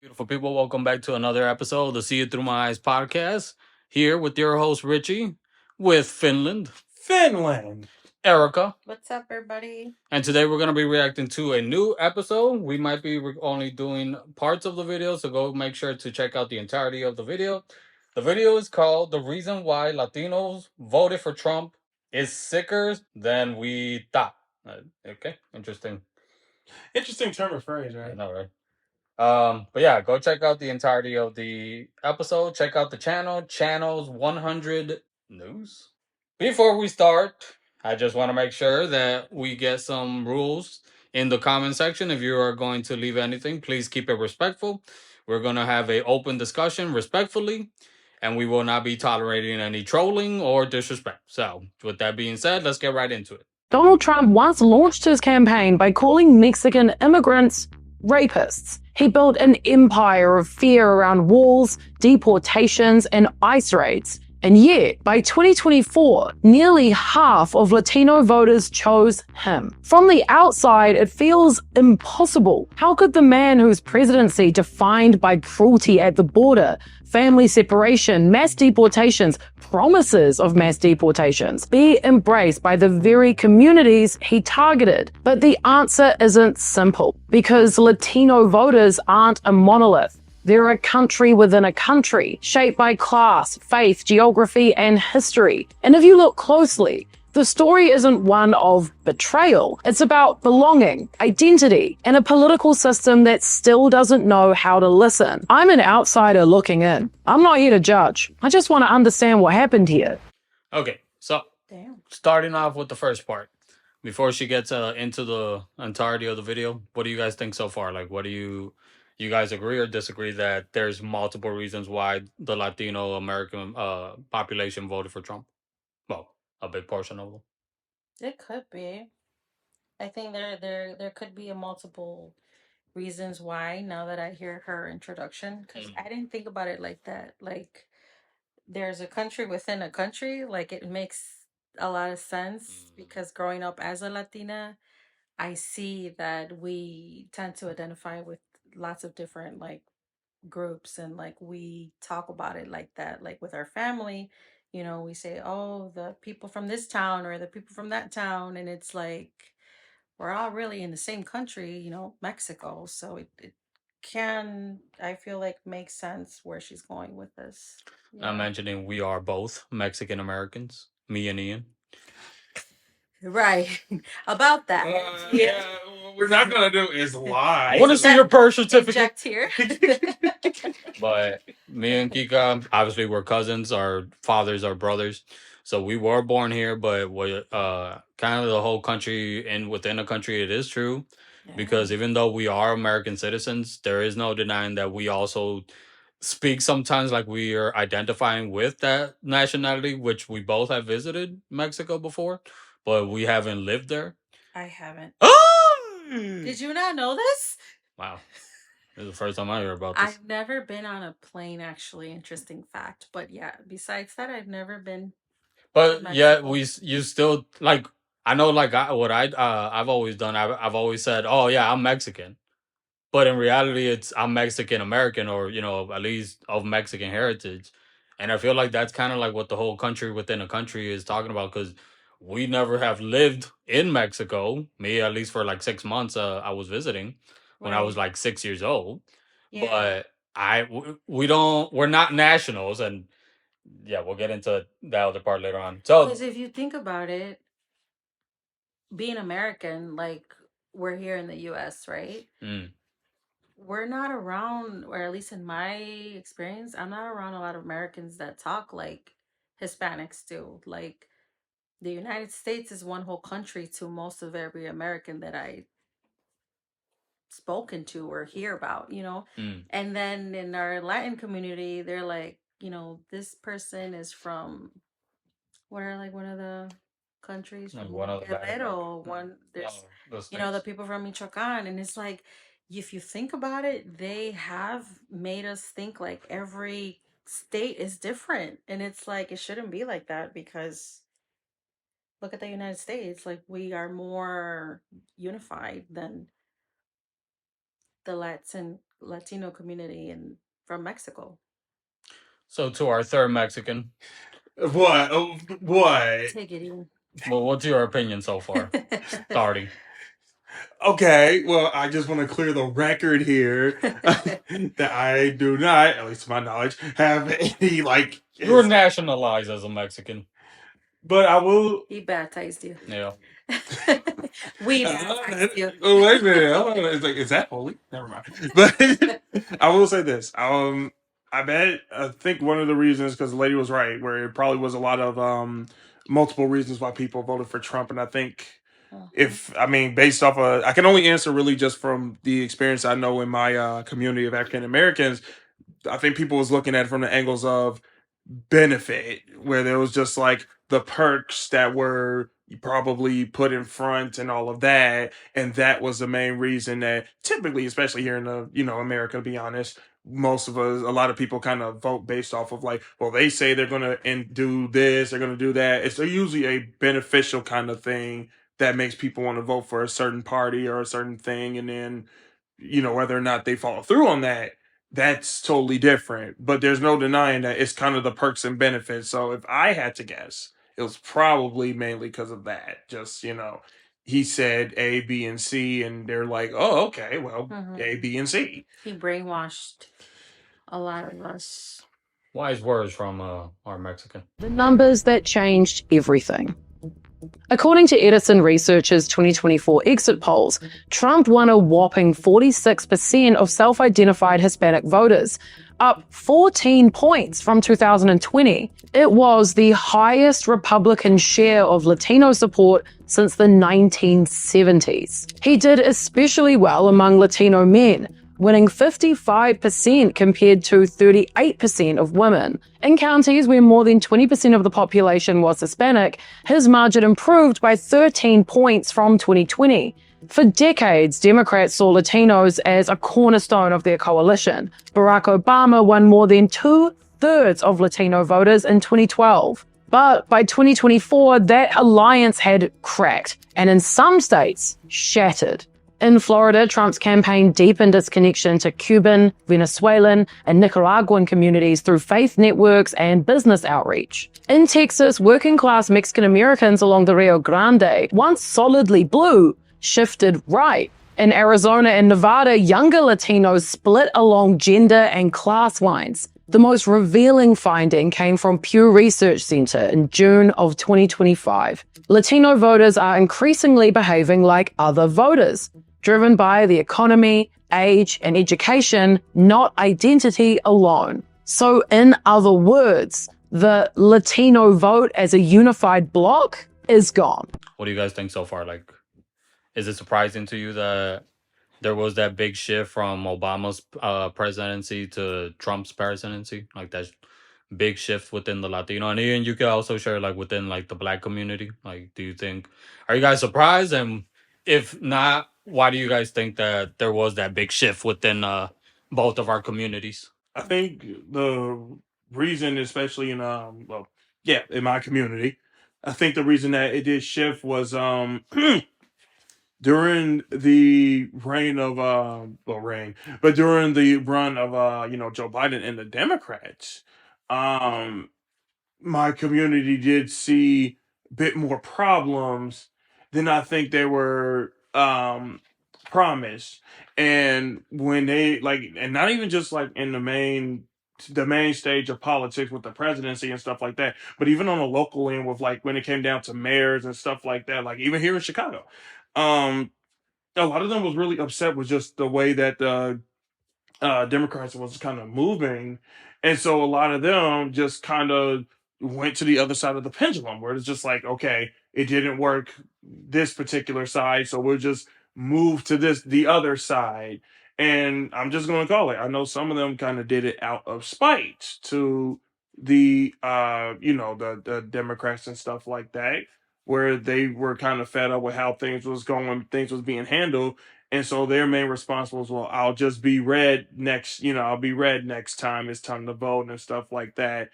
Beautiful people, welcome back to another episode of the See It Through My Eyes podcast. Here with your host Richie, with Finland. Erica, What's up, everybody? and today we're going to be reacting to a new episode. We might be only doing parts of the video, so go make sure to check out the entirety of the video. The video is called "The Reason Why Latinos Voted for Trump is Sicker Than We Thought." Okay, interesting. Interesting term of phrase, I right? know, right? But yeah, go check out the entirety of the episode. Check out the channels 100 News. Before we start, I just want to make sure that we get some rules in the comment section. If you are going to leave anything, please keep it respectful. We're going to have an open discussion respectfully, and we will not be tolerating any trolling or disrespect. So, with that being said, let's get right into it. Donald Trump once launched his campaign by calling Mexican immigrants rapists. He built an empire of fear around walls, deportations, and ICE raids. And yet, by 2024, nearly half of Latino voters chose him. From the outside, it feels impossible. How could the man whose presidency defined by cruelty at the border, family separation, mass deportations, promises of mass deportations, be embraced by the very communities he targeted? But the answer isn't simple, because Latino voters aren't a monolith. They're a country within a country, shaped by class, faith, geography, and history. And if you look closely, the story isn't one of betrayal. It's about belonging, identity, and a political system that still doesn't know how to listen. I'm an outsider looking in. I'm not here to judge. I just want to understand what happened here. Okay, so Damn. starting off with the first part. Before she gets into the entirety of the video, what do you guys think so far? Like, what do you guys agree or disagree that there's multiple reasons why the Latino American population voted for Trump? Well, a big portion of them. It could be. I think there could be a multiple reasons why. Now that I hear her introduction, because I didn't think about it like that. Like, there's a country within a country. Like, it makes a lot of sense because growing up as a Latina, I see that we tend to identify with lots of different groups, and like we talk about it like that, like with our family. We say, oh, the people from this town or the people from that town, and it's like we're all really in the same country, Mexico. So it can, I feel like, make sense where she's going with this. I'm mentioning we are both Mexican Americans, me and Ian. Right. About that. Yeah, what we're not gonna do is lie. I want to see your birth certificate. Inject here. But me and Kika, obviously, we're cousins. Our fathers are brothers, so we were born here. But kind of the whole country and within the country, it is true, because even though we are American citizens, there is no denying that we also speak sometimes like we are identifying with that nationality, which we both have visited Mexico before, but we haven't lived there. I haven't. Oh! Did you not know this? Wow. This is the first time I hear about this. I've never been on a plane, actually. Interesting fact. But yeah, besides that, I've never been. But yeah, you still like. I know, like I've always done. I've always said, "Oh yeah, I'm Mexican," but in reality, I'm Mexican American, or at least of Mexican heritage. And I feel like that's kind of like what the whole country within a country is talking about, because we never have lived in Mexico. Me, at least for like 6 months, I was visiting when I was like 6 years old. Yeah. But we're not nationals, and yeah, we'll get into that other part later on. So, Because if you think about it, being American, like we're here in the US, right? We're not around, or at least in my experience, I'm not around a lot of Americans that talk like Hispanics do. Like, the United States is one whole country to most of every American that I spoken to or hear about, and then in our Latin community, they're like, this person is from, what are like one of the countries, like from one of the Guerrero, one, there's the people from Michoacan, and it's like, if you think about it, they have made us think like every state is different, and it's like it shouldn't be like that, because look at the United States, like we are more unified than the Latin Latino community and from Mexico. So to our third Mexican, What? Oh, what? Take it in. well, what's your opinion so far? Starting. Okay, well, I just want to clear the record here that I do not, at least to my knowledge, have any like. You were nationalized as a Mexican. But I will. He baptized you. Yeah. We baptized you. Oh, wait a minute. It's like, is that holy? Never mind. But I will say this. I think one of the reasons, because the lady was right, where it probably was a lot of multiple reasons why people voted for Trump. And I think based off of, I can only answer really just from the experience I know in my community of African Americans. I think people was looking at it from the angles of benefit, where there was just like the perks that were probably put in front and all of that, and that was the main reason that typically, especially here in the America, to be honest, most of us, a lot of people kind of vote based off of like, well, they say they're gonna do this, they're gonna do that. It's usually a beneficial kind of thing that makes people want to vote for a certain party or a certain thing, and then whether or not they follow through on that, that's totally different. But there's no denying that it's kind of the perks and benefits. So if I had to guess, it was probably mainly because of that. Just, he said A, B, and C, and they're like, oh, okay, well, A, B, and C. He brainwashed a lot of us. Wise words from our Mexican. The numbers that changed everything. According to Edison Research's 2024 exit polls, Trump won a whopping 46% of self-identified Hispanic voters, up 14 points from 2020. It was the highest Republican share of Latino support since the 1970s. He did especially well among Latino men, winning 55% compared to 38% of women. In counties where more than 20% of the population was Hispanic, his margin improved by 13 points from 2020. For decades, Democrats saw Latinos as a cornerstone of their coalition. Barack Obama won more than 2/3 of Latino voters in 2012. But by 2024, that alliance had cracked, and in some states, shattered. In Florida, Trump's campaign deepened its connection to Cuban, Venezuelan, and Nicaraguan communities through faith networks and business outreach. In Texas, working-class Mexican Americans along the Rio Grande, once solidly blue, shifted right. In Arizona and Nevada, younger Latinos split along gender and class lines. The most revealing finding came from Pew Research Center in June of 2025. Latino voters are increasingly behaving like other voters, driven by the economy, age, and education, not identity alone. So in other words, the Latino vote as a unified bloc is gone. What do you guys think so far? Like, is it surprising to you that there was that big shift from Obama's presidency to Trump's presidency? Like that big shift within the Latino, and even you could also share like within like the Black community. Like, are you guys surprised? And if not, why do you guys think that there was that big shift within both of our communities? I think the reason, especially in in my community, I think the reason that it did shift was during the reign of during the run of Joe Biden and the Democrats, um my community did see a bit more problems than I think they were promised. And when they and not even just like in the main stage of politics with the presidency and stuff like that, but even on a local end with like when it came down to mayors and stuff like that, like even here in Chicago, um, a lot of them was really upset with just the way that the Democrats was kind of moving, and so a lot of them just kind of went to the other side of the pendulum, where it's just like, okay, it didn't work this particular side, so we'll just move to the other side, and I'm just going to call it. I know some of them kind of did it out of spite to the Democrats and stuff like that, where they were kind of fed up with how things was going, things was being handled, and so their main response was, well, I'll just be red next, I'll be red next time it's time to vote and stuff like that.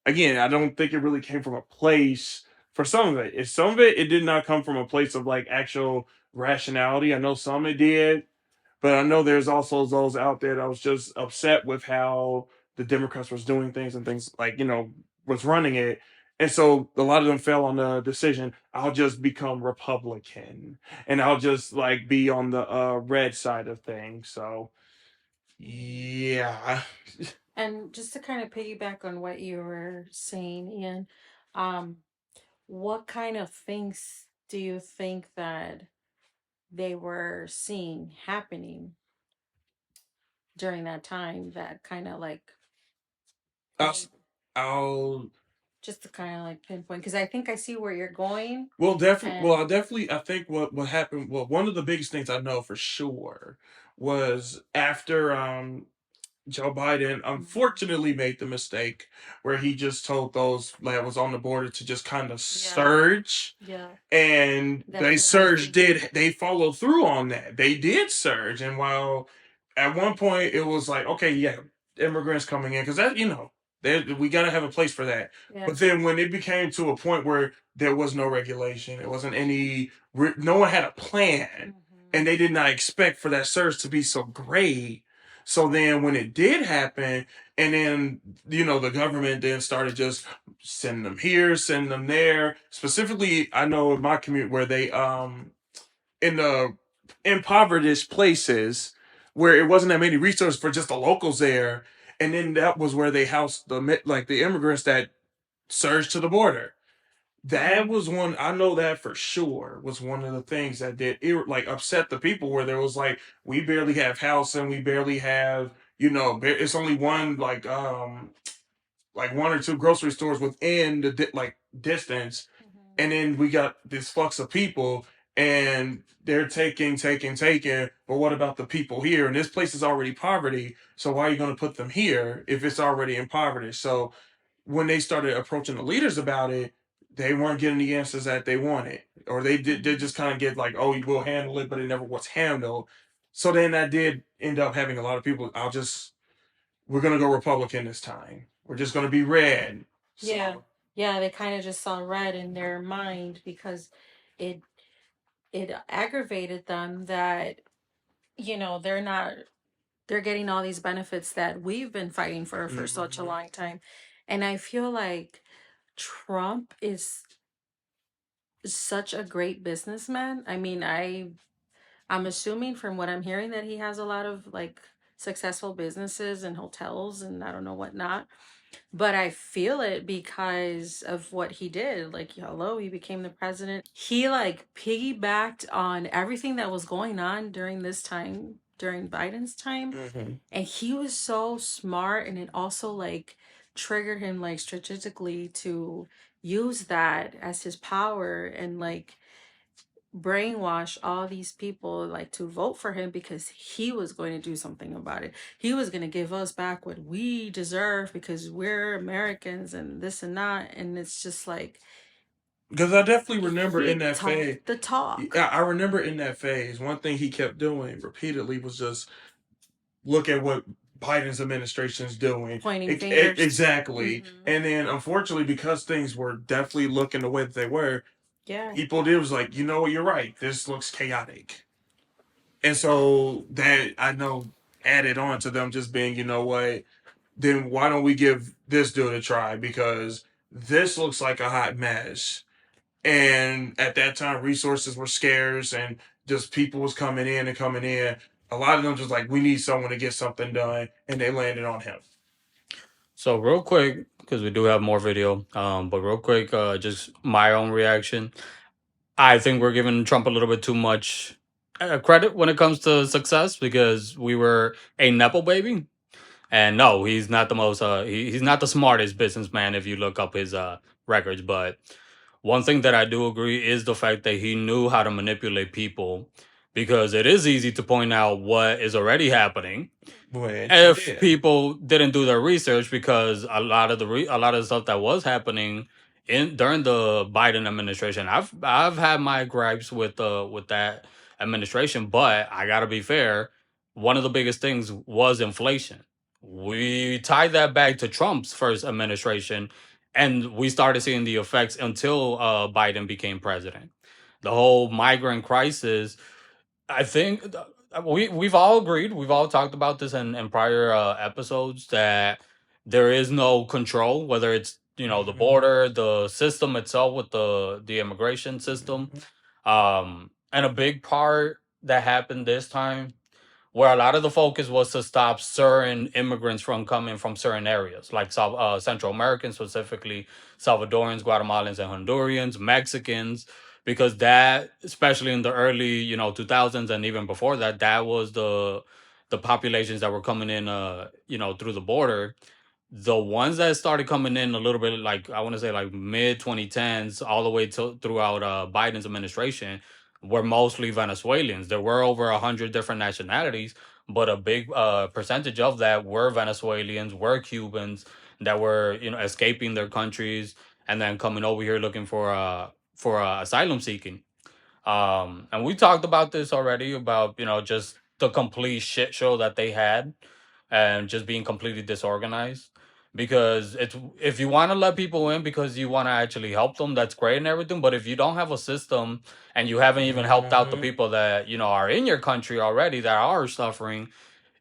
Again, I don't think it really came from a place for some of it. If some of it, it did not come from a place of like actual rationality. I know some it did, But I know there's also those out there that was just upset with how the Democrats was doing things and things like, was running it. And so a lot of them fell on the decision, I'll just become Republican and I'll just like be on the red side of things. So yeah. And just to kind of piggyback on what you were saying, Ian, um, what kind of things do you think that they were seeing happening during that time that kind of like I'll, made, I'll just to kind of like pinpoint? Because I think I see where you're going. well, definitely. Well, And I think what happened. Well, one of the biggest things I know for sure was after Joe Biden unfortunately made the mistake where he just told those that was on the border to just kind of yeah, surge, yeah, and that's they what I was surged. thinking. They followed through on that? They did surge, and while at one point it was like, okay, yeah, immigrants coming in because that we got to have a place for that. Yeah. But then when it became to a point where there was no regulation, it wasn't any, no one had a plan, and they did not expect for that surge to be so great. So then when it did happen, and then the government then started just sending them here, sending them there. Specifically, I know in my community where they in the impoverished places where it wasn't that many resources for just the locals there, and then that was where they housed the immigrants that surged to the border. That was one I know that for sure was one of the things that did like upset the people where there was like we barely have housing, we barely have it's only one like one or two grocery stores within the distance, and then we got this flux of people and they're taking, but what about the people here? And this place is already poverty, so why are you going to put them here if it's already in poverty? So when they started approaching the leaders about it, they weren't getting the answers that they wanted, or they just kind of get like, oh, we'll handle it, but it never was handled. So then that did end up having a lot of people, we're going to go Republican this time, we're just going to be red. So, Yeah. Yeah, they kind of just saw red in their mind because it it aggravated them that they're getting all these benefits that we've been fighting for such a long time. And I feel like Trump is such a great businessman. I mean, I'm assuming from what I'm hearing that he has a lot of like successful businesses and hotels and I don't know what not. But I feel it because of what he did. Like, hello, he became the president. He like piggybacked on everything that was going on during this time, during Biden's time. And he was so smart, and it also like triggered him like strategically to use that as his power and like brainwash all these people like to vote for him because he was going to do something about it. He was going to give us back what we deserve because we're Americans and this and that. And it's just like because I definitely remember he in that phase, talked the talk, I remember in that phase, one thing he kept doing repeatedly was just look at what Biden's administration is doing. pointing fingers. Exactly. And then, unfortunately, because things were definitely looking the way that they were, Yeah. people did was like, you know what, you're right. This looks chaotic. And so that I know added on to them just being, you know what, then why don't we give this dude a try? Because this looks like a hot mess. And at that time, resources were scarce and just people was coming in and coming in. A lot of them just like, we need someone to get something done. And they landed on him. So real quick, because we do have more video, but real quick, just my own reaction. I think we're giving Trump a little bit too much credit when it comes to success because we were a nepo baby. And no, he's not the most he's not the smartest businessman if you look up his records, but one thing that I do agree is the fact that he knew how to manipulate people because it is easy to point out what is already happening if people didn't do their research because a lot of a lot of the stuff that was happening in during the Biden administration, I've had my gripes with that administration, but I got to be fair, one of the biggest things was inflation. We tied that back to Trump's first administration and we started seeing the effects until Biden became president. The whole migrant crisis, I think we've all agreed, we've all talked about this in prior episodes, that there is no control, whether it's the border, the system itself with the immigration system. And a big part that happened this time, where a lot of the focus was to stop certain immigrants from coming from certain areas, like Central Americans, specifically Salvadorans, Guatemalans, and Hondurans, Mexicans, because that, especially in the early 2000s and even before that, that was the populations that were coming in through the border. The ones that started coming in a little bit, like I want to say like mid 2010s all the way to throughout Biden's administration, were mostly Venezuelans. There were over 100 different nationalities, but a big percentage of that were Venezuelans, were Cubans that were escaping their countries and then coming over here looking for asylum seeking. And we talked about this already, about just the complete shit show that they had, and just being completely disorganized. Because it's, if you want to let people in because you want to actually help them, that's great and everything. But if you don't have a system and you haven't even helped out the people that are in your country already that are suffering,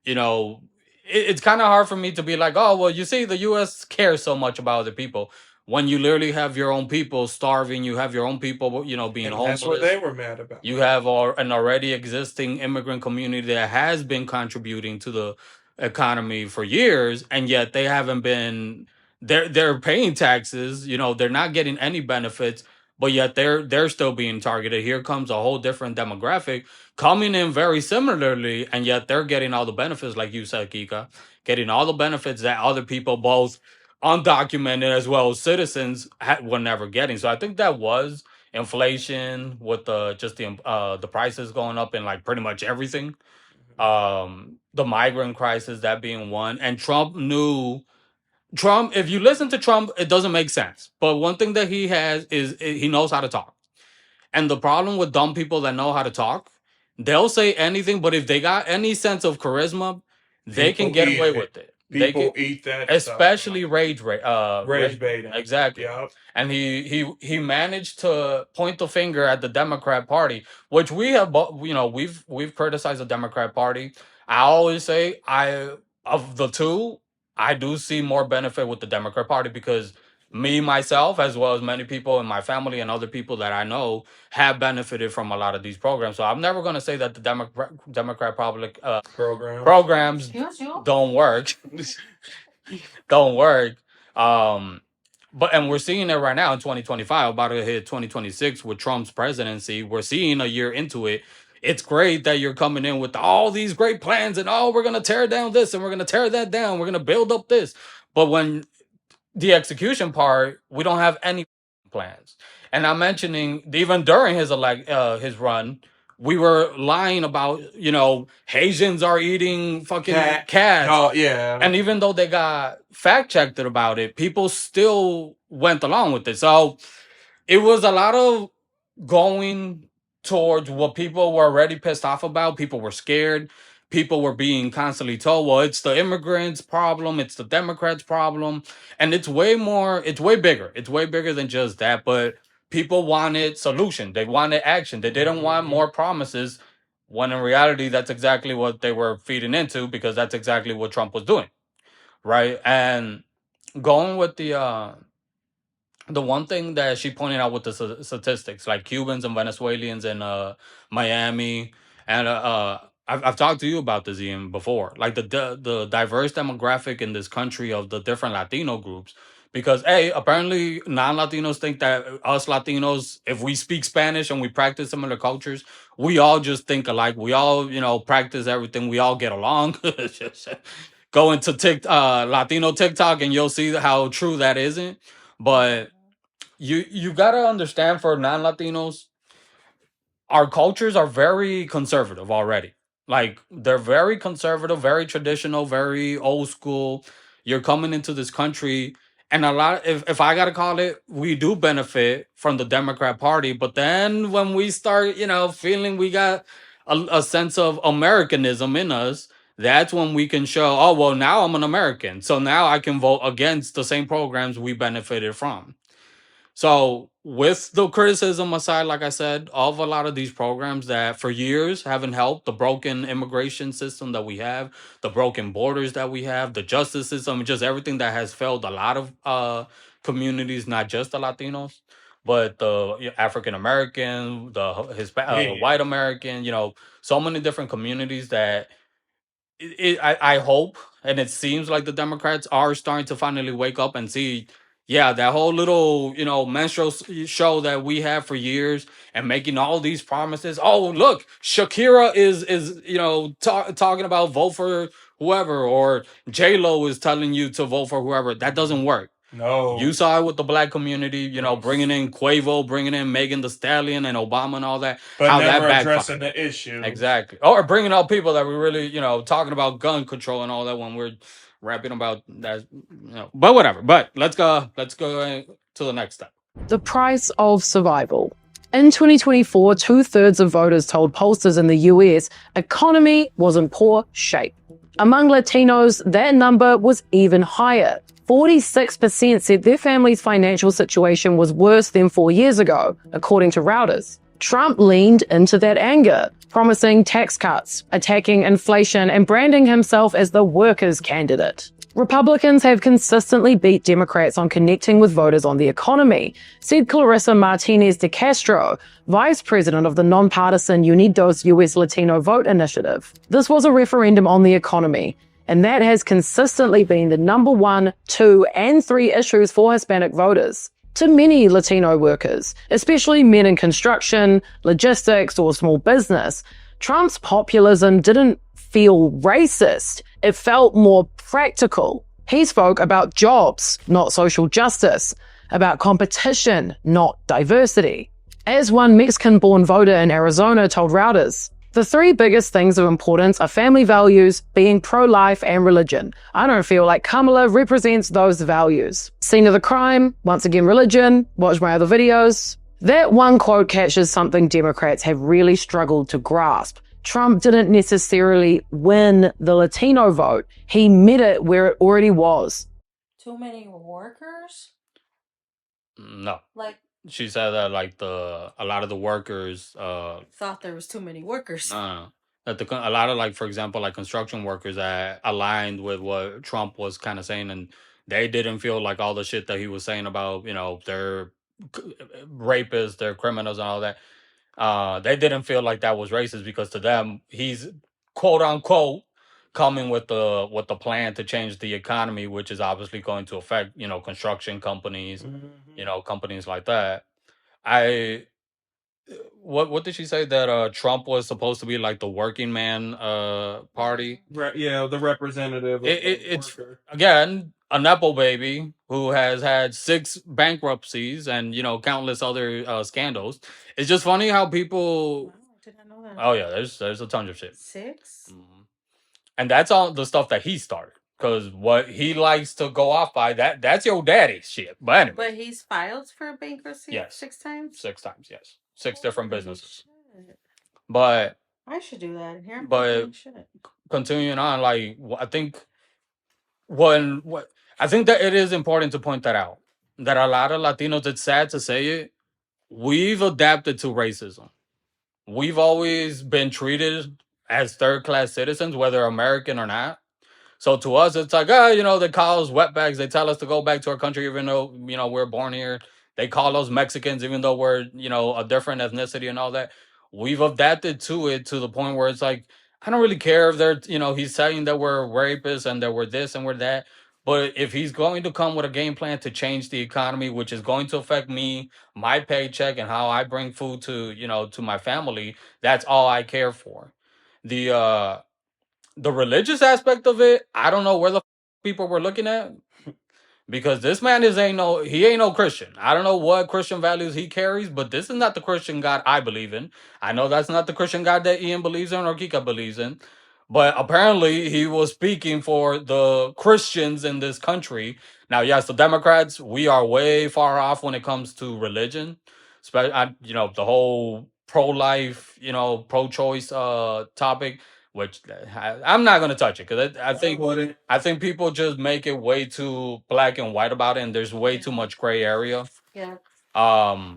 you know, it's kind of hard for me to be like, oh, well, you see, the U.S. cares so much about other people when you literally have your own people starving, you have your own people, being And homeless. that's what they were mad about. You have an already existing immigrant community that has been contributing to the economy for years, and yet they haven't been. They're paying taxes. They're not getting any benefits, but yet they're still being targeted. Here comes a whole different demographic coming in very similarly, and yet they're getting all the benefits, like you said, Kika, getting all the benefits that other people, both undocumented as well as citizens, were never getting. So I think that was inflation with the prices going up in like pretty much everything. The migrant crisis, that being one. And Trump, if you listen to Trump, it doesn't make sense, but one thing that he has is he knows how to talk. And the problem with dumb people that know how to talk, they'll say anything, but if they got any sense of charisma, they can get away with it. They People can, eat that especially stuff. rage baiting. exactly. Yep. And he managed to point the finger at the Democrat Party, which we have we've criticized the Democrat Party. I always say, of the two, I do see more benefit with the Democrat Party, because me myself, as well as many people in my family and other people that I know, have benefited from a lot of these programs. So I'm never going to say that the Democrat public programs Excuse you? don't work. Don't work. And we're seeing it right now in 2025, about to hit 2026 with Trump's presidency. We're seeing a year into it. It's great that you're coming in with all these great plans, and we're gonna tear down this and we're gonna tear that down. We're gonna build up this. But when the execution part, we don't have any plans. And I'm mentioning, even during his run, we were lying about Haitians are eating fucking cats. Oh yeah. And even though they got fact checked about it, people still went along with it. So it was a lot of going towards what people were already pissed off about. People were scared. People were being constantly told, well, it's the immigrants' problem, it's the Democrats' problem. And it's way more, it's way bigger. It's way bigger than just that. But people wanted solution. They wanted action. They didn't want more promises, when in reality, that's exactly what they were feeding into, because that's exactly what Trump was doing. Right. And going with the one thing that she pointed out with the statistics, like Cubans and Venezuelans in Miami, and I've talked to you about this, Ian, before, like the diverse demographic in this country of the different Latino groups. Because apparently non-Latinos think that us Latinos, if we speak Spanish and we practice similar cultures, we all just think alike. We all practice everything. We all get along. Go into Latino TikTok and you'll see how true that isn't. But you gotta understand, for non-Latinos, our cultures are very conservative already. Like, they're very conservative, very traditional, very old school. You're coming into this country, and a lot, if I gotta call it, we do benefit from the Democrat Party. But then when we start, feeling we got a sense of Americanism in us, that's when we can show, oh well, now I'm an American, so now I can vote against the same programs we benefited from. So, with the criticism aside, like I said, of a lot of these programs that for years haven't helped, the broken immigration system that we have, the broken borders that we have, the justice system, just everything that has failed a lot of communities, not just the Latinos, but the African American, the white American, so many different communities that I hope, and it seems like the Democrats are starting to finally wake up and see, yeah, that whole little, menstrual show that we have for years and making all these promises. Oh, look, Shakira is talking about vote for whoever, or J Lo is telling you to vote for whoever. That doesn't work. No. You saw it with the black community, bringing in Quavo, bringing in Megan Thee Stallion and Obama and all that. But how never that addressing backfired. the issue. Exactly. Or bringing up people that were really, talking about gun control and all that when we're rapping about that, But whatever. But let's go to the next step. The price of survival. In 2024, 2/3 of voters told pollsters in the US economy was in poor shape. Among Latinos, that number was even higher. 46% said their family's financial situation was worse than 4 years ago, according to Reuters. Trump leaned into that anger, promising tax cuts, attacking inflation, and branding himself as the workers' candidate. Republicans have consistently beat Democrats on connecting with voters on the economy, said Clarissa Martinez de Castro, vice president of the nonpartisan Unidos US Latino Vote Initiative. This was a referendum on the economy, and that has consistently been the number 1, 2, and 3 issues for Hispanic voters. To many Latino workers, especially men in construction, logistics, or small business, Trump's populism didn't feel racist. It felt more practical. He spoke about jobs, not social justice, about competition, not diversity. As one Mexican-born voter in Arizona told Reuters, the 3 biggest things of importance are family values, being pro-life, and religion. I don't feel like Kamala represents those values. Scene of the crime, once again religion, watch my other videos. That one quote catches something Democrats have really struggled to grasp. Trump didn't necessarily win the Latino vote. He met it where it already was. Too many workers? No. Like, she said that a lot of the workers thought there was too many workers. That a lot of, for example, construction workers that aligned with what Trump was kind of saying, and they didn't feel like all the shit that he was saying about their rapists, their criminals, and all that. They didn't feel like that was racist because to them he's quote unquote coming with the plan to change the economy, which is obviously going to affect construction companies, companies like that. What did she say that Trump was supposed to be like the working man party? Yeah, the representative. It's again a nepo baby who has had 6 bankruptcies and countless other scandals. It's just funny how people. Wow, did I know that? Oh yeah, there's a ton of shit. 6? And that's all the stuff that he started. Because what he likes to go off by, that's your daddy's shit. But anyway. But he's filed for bankruptcy Yes. 6 times? 6 times, yes. 6 different Holy businesses. shit. But I should do that here. But shit. Continuing on, I think I think that it is important to point that out. That a lot of Latinos, it's sad to say it, we've adapted to racism. We've always been treated as 3rd-class citizens, whether American or not. So to us, it's like, they call us wetbacks. They tell us to go back to our country, even though, we're born here. They call us Mexicans, even though we're, a different ethnicity and all that. We've adapted to it to the point where it's like, I don't really care if they're, he's saying that we're rapists and that we're this and we're that. But if he's going to come with a game plan to change the economy, which is going to affect me, my paycheck, and how I bring food to, to my family, that's all I care for. The religious aspect of it, I don't know where the people were looking at, because this man ain't no Christian. I don't know what Christian values he carries, but this is not the Christian God I believe in. I know that's not the Christian God that Ian believes in or Kika believes in. But apparently he was speaking for the Christians in this country. Now, yes, the Democrats, we are way far off when it comes to religion. The whole pro-life, pro-choice topic, which I'm not going to touch it because I think people just make it way too black and white about it, and there's way too much gray area. Yeah. What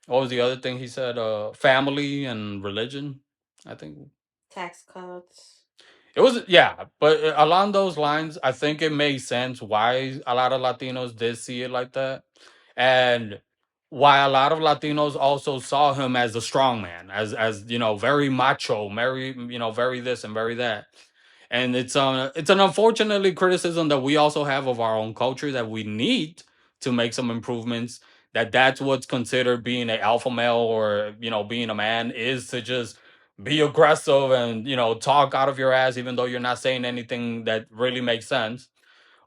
was the other thing he said? Family and religion, I think. Tax cuts. It was, yeah, but along those lines, I think it makes sense why a lot of Latinos did see it like that, and why a lot of Latinos also saw him as a strong man, as very macho, very very this and very that. And it's an unfortunately criticism that we also have of our own culture, that we need to make some improvements. That's what's considered being an alpha male, or being a man, is to just be aggressive and talk out of your ass even though you're not saying anything that really makes sense,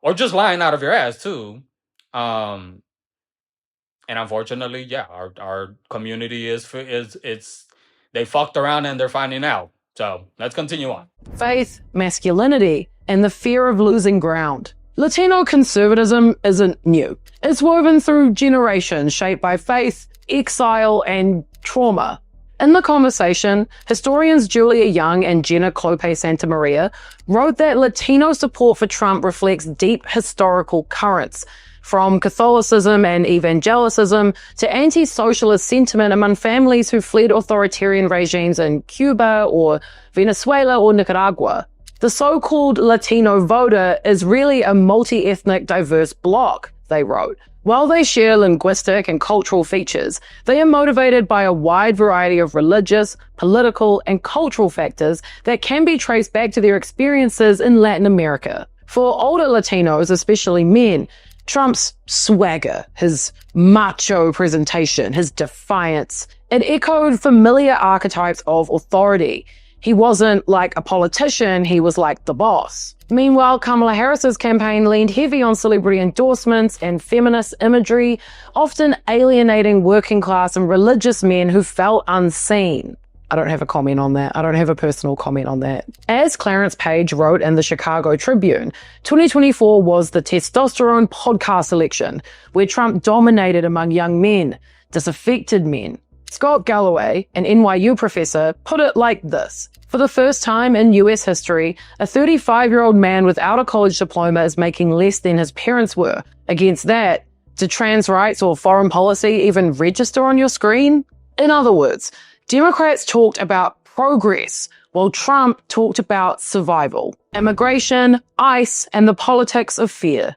or just lying out of your ass too. um and unfortunately, yeah, our community is it's they fucked around and they're finding out. So let's continue on. Faith, masculinity, and the fear of losing ground. Latino conservatism isn't new. It's woven through generations, shaped by faith, exile, and trauma. In the conversation, historians Julia Young and Jenna Clope Santamaria wrote that Latino support for Trump reflects deep historical currents, from Catholicism and evangelicism to anti-socialist sentiment among families who fled authoritarian regimes in Cuba or Venezuela or Nicaragua. The so-called Latino voter is really a multi-ethnic, diverse bloc, they wrote. While they share linguistic and cultural features, they are motivated by a wide variety of religious, political, and cultural factors that can be traced back to their experiences in Latin America. For older Latinos, especially men, Trump's swagger, his macho presentation, his defiance, it echoed familiar archetypes of authority. He wasn't like a politician, he was like the boss. Meanwhile, Kamala Harris's campaign leaned heavy on celebrity endorsements and feminist imagery, often alienating working class and religious men who felt unseen. I don't have a comment on that. I don't have a personal comment on that. As Clarence Page wrote in the Chicago Tribune, 2024 was the testosterone podcast election, where Trump dominated among young men, disaffected men. Scott Galloway, an NYU professor, put it like this. For the first time in US history, a 35-year-old man without a college diploma is making less than his parents were. Against that, do trans rights or foreign policy even register on your screen? In other words, Democrats talked about progress, while Trump talked about survival, immigration, ICE, and the politics of fear.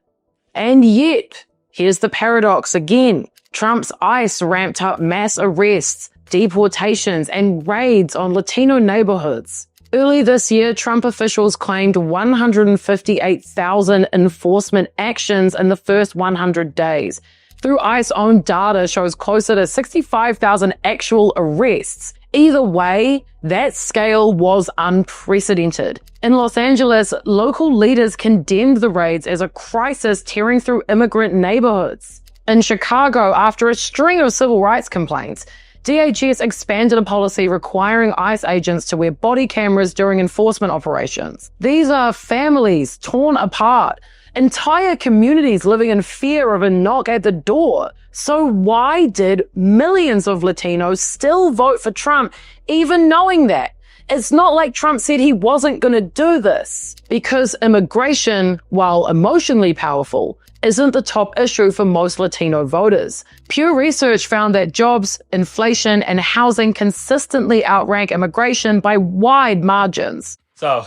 And yet, here's the paradox again. Trump's ICE ramped up mass arrests, deportations, and raids on Latino neighborhoods. Early this year, Trump officials claimed 158,000 enforcement actions in the first 100 days. Through ICE own data shows closer to 65,000 actual arrests. Either way, that scale was unprecedented. In Los Angeles, local leaders condemned the raids as a crisis tearing through immigrant neighborhoods. In Chicago, after a string of civil rights complaints, DHS expanded a policy requiring ICE agents to wear body cameras during enforcement operations. These are families torn apart, entire communities living in fear of a knock at the door. So why did millions of Latinos still vote for Trump, even knowing that? It's not like Trump said he wasn't going to do this. Because immigration, while emotionally powerful, isn't the top issue for most Latino voters. Pew Research found that jobs, inflation, and housing consistently outrank immigration by wide margins. So,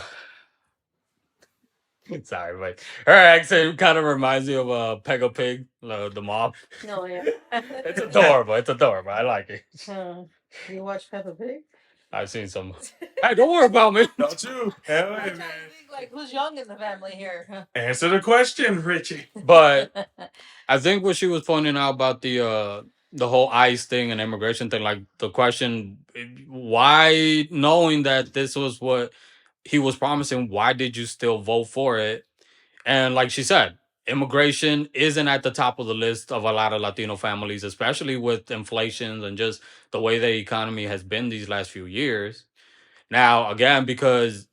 sorry, but her accent kind of reminds me of Peggle Pig, the mom. No, yeah. It's adorable. It's adorable. I like it. You watch Peppa Pig? I've seen some. Hey, don't worry about me. Don't you? Hell yeah, I'm trying man. to think, like, who's young in the family here? Answer the question, Richie. But I think what she was pointing out about the whole ICE thing and immigration thing, like the question, why, knowing that this was what he was promising, why did you still vote for it? And like she said, immigration isn't at the top of the list of a lot of Latino families, especially with inflation and just the way the economy has been these last few years. Now, again, because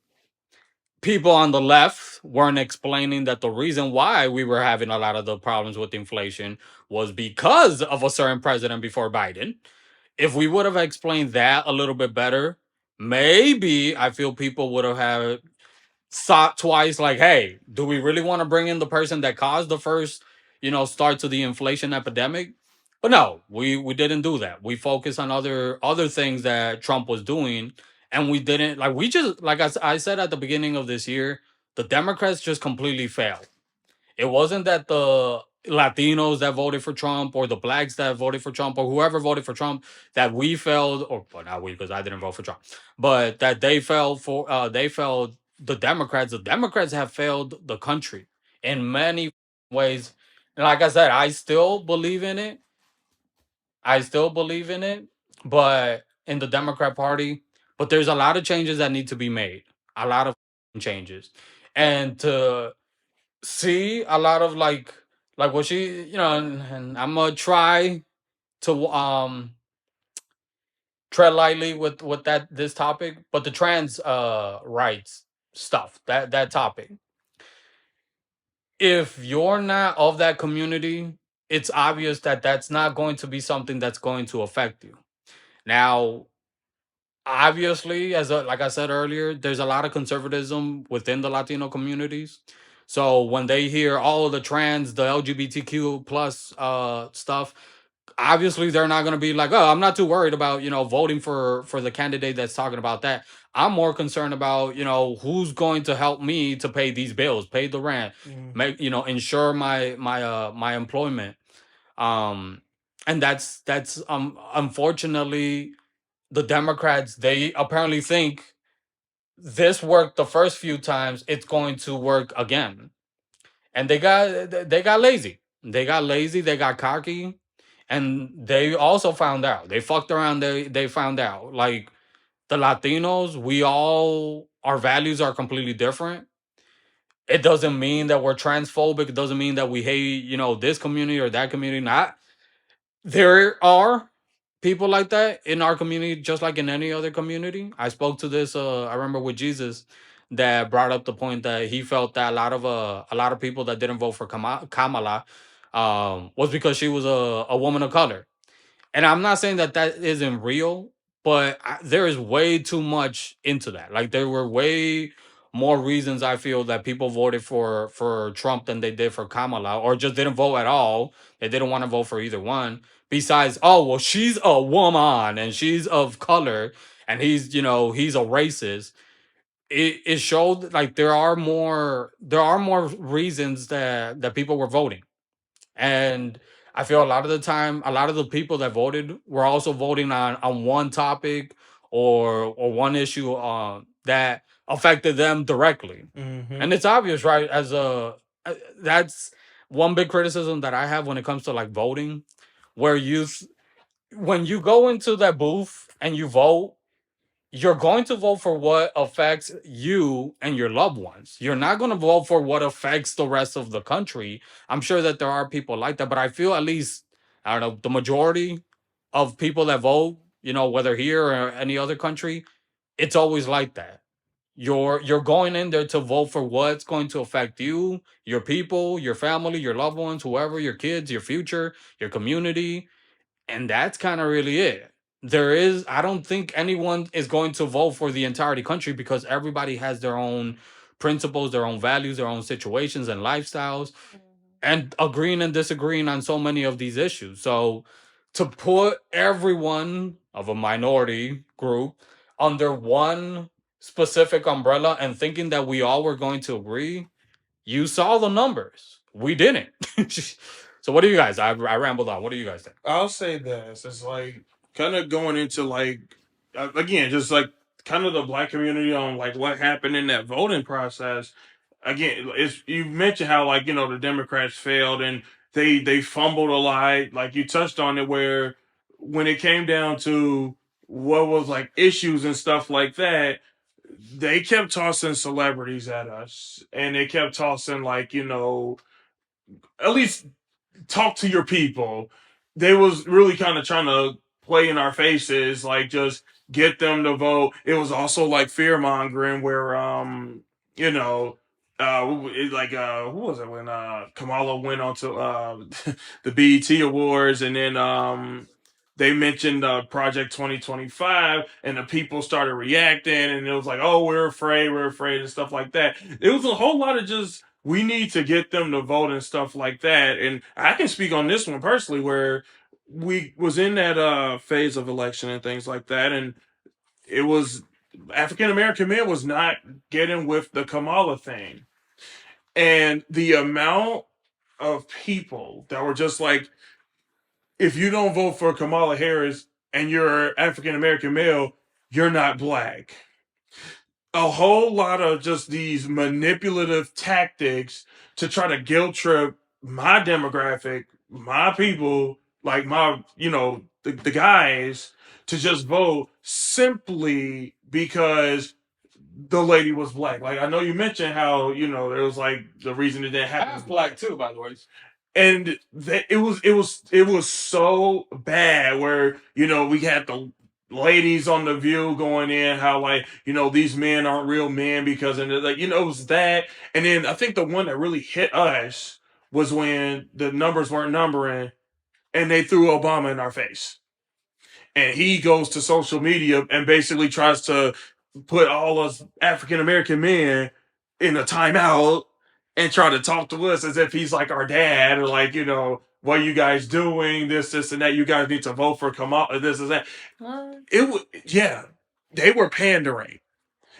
people on the left weren't explaining that the reason why we were having a lot of the problems with inflation was because of a certain president before Biden. If we would have explained that a little bit better, maybe I feel people would have had thought twice, like, hey, do we really want to bring in the person that caused the first, start to the inflation epidemic? But no, we didn't do that. We focused on other things that Trump was doing, and we didn't like we just like I said at the beginning of this year, the Democrats just completely failed. It wasn't that the Latinos that voted for Trump or the blacks that voted for Trump or whoever voted for Trump that we failed, or well, not we because I didn't vote for Trump, but that they failed the Democrats. The Democrats have failed the country in many ways. And like I said, I still believe in it. I still believe in it, but in the Democrat Party, but there's a lot of changes that need to be made. A lot of changes. And to see a lot of like what she, and I'm gonna try to tread lightly with that this topic, but the trans rights stuff, that topic. If you're not of that community, it's obvious that that's not going to be something that's going to affect you. Now, obviously, like I said earlier, there's a lot of conservatism within the Latino communities. So when they hear all of the trans, the LGBTQ plus stuff, obviously they're not going to be like, oh, I'm not too worried about voting for the candidate that's talking about that. I'm more concerned about who's going to help me to pay these bills, pay the rent, make ensure my employment. um and that's unfortunately the Democrats, they apparently think this worked the first few times, it's going to work again. And they got lazy. They got lazy, they got cocky, and they also found out. They fucked around, they found out. Like the Latinos, we all our values are completely different. It doesn't mean that we're transphobic. It doesn't mean that we hate, this community or that community. Not there are people like that in our community, just like in any other community. I spoke to this. I remember with Jesus that brought up the point that he felt that a lot of people that didn't vote for Kamala was because she was a woman of color. And I'm not saying that that isn't real, but there is way too much into that. Like there were way more reasons I feel that people voted for Trump than they did for Kamala, or just didn't vote at all. They didn't want to vote for either one. Besides, oh well, she's a woman and she's of color, and he's a racist. It showed like there are more reasons that people were voting. And I feel a lot of the time, a lot of the people that voted were also voting on one topic or one issue that affected them directly. And it's obvious, right? That's one big criticism that I have when it comes to like voting, where when you go into that booth and you vote, you're going to vote for what affects you and your loved ones. You're not going to vote for what affects the rest of the country. I'm sure that there are people like that, but I feel at least, I don't know, the majority of people that vote, whether here or any other country, it's always like that. You're going in there to vote for what's going to affect you, your people, your family, your loved ones, whoever, your kids, your future, your community, and that's kind of really it. I don't think anyone is going to vote for the entirety country because everybody has their own principles, their own values, their own situations and lifestyles, and agreeing and disagreeing on so many of these issues. So to put everyone of a minority group under one specific umbrella and thinking that we all were going to agree, you saw the numbers. We didn't. So what do you guys? I rambled on. What do you guys think? I'll say this. It's like kind of going into like again, just like kind of the black community on like what happened in that voting process. Again, it's you mentioned how like the Democrats failed and they fumbled a lot. Like you touched on it, where when it came down to what was like issues and stuff like that, they kept tossing celebrities at us, and they kept tossing like at least talk to your people. They was really kind of trying to play in our faces, like just get them to vote. It was also like fear mongering where you know who was it when Kamala went on to the BET Awards, and then they mentioned Project 2025, and the people started reacting, and it was like, oh, we're afraid, and stuff like that. It was a whole lot of just, we need to get them to vote and stuff like that. And I can speak on this one personally, where we was in that phase of election and things like that, and it was African American men was not getting with the Kamala thing, and the amount of people that were just like, if you don't vote for Kamala Harris and you're African American male, you're not black. A whole lot of just these manipulative tactics to try to guilt trip my demographic, my people, like my, the guys, to just vote simply because the lady was black. Like, I know you mentioned how, there was like the reason it didn't happen. Half black too, by the way. And it was so bad where we had the ladies on the View going in how, like, these men aren't real men because, and like, it was that. And then I think the one that really hit us was when the numbers weren't numbering and they threw Obama in our face, and he goes to social media and basically tries to put all us African American men in a timeout and try to talk to us as if he's like our dad, or like, what are you guys doing? This, and that. You guys need to vote for Kamala. This and that. It was, yeah, they were pandering,